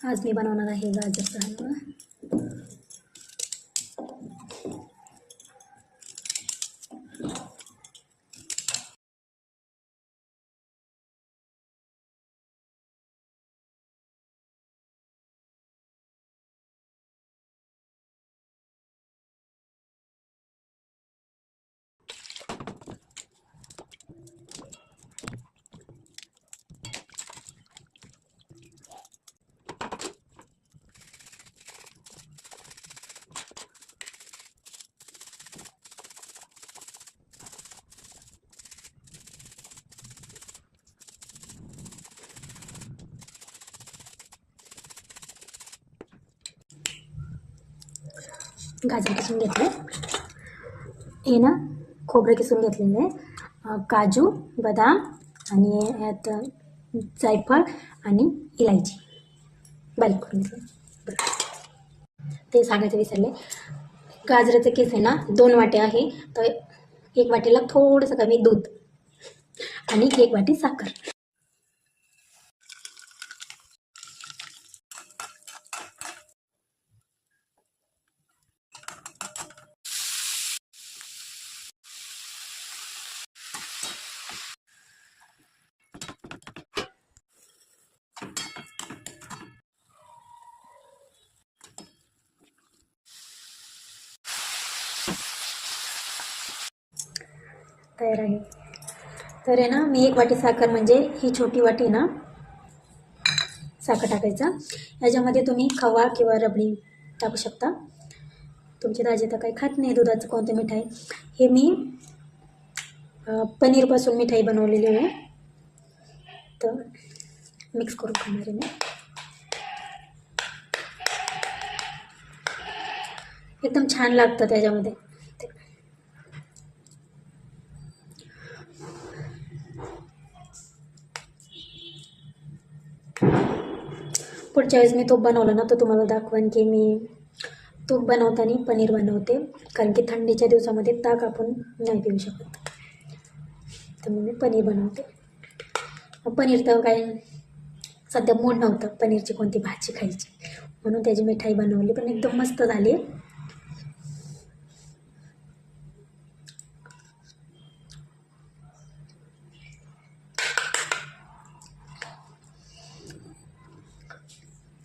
आज मी बनवणार आहे गाजरचा हलवा. गाजर किसून घेतले, हे ना खोबरं किसून घेतलेलं आहे, काजू, बदाम आणि यात जायफळ आणि इलायची बारीक करून घेतलं. ते सांगायचं विसरले. गाजराचं केस आहे ना 2 वाट्या आहे, तर 1 वाटीला थोडंसं कमी दूध आणि 1 वाटी साखर. तयार आहे. तर आहे ना मी 1 वाटी साखर, म्हणजे ही छोटी वाटी ना साखर टाकायचा. याच्यामध्ये तुम्ही खवा किंवा रबडी टाकू शकता. तुमचे दाजे तर काही खात नाही दुधाचं कोणतं मिठाई. हे मी पनीरपासून मिठाई बनवलेली आहे, तर मिक्स करून खाणार आहे मी. एकदम छान लागतं त्याच्यामध्ये. पुढच्या वेळेस मी तूप बनवलं ना तर तुम्हाला दाखवेन की मी तूप बनवताना पनीर बनवते, कारण की थंडीच्या दिवसामध्ये ताक आपण नाही पिऊ शकत, तर मी पनीर बनवते. पनीर तर काय सध्या मूड नव्हतं पनीरची कोणती भाजी खायची, म्हणून त्याची मिठाई बनवली, पण एकदम मस्त झाली.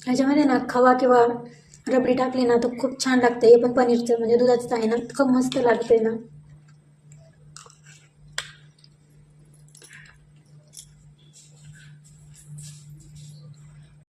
ह्याच्यामध्ये ना खवा किंवा रबडी टाकली ना तर खूप छान लागते. हे पण पनीरचं म्हणजे दुधाचं आहे ना, खूप मस्त लागते ना.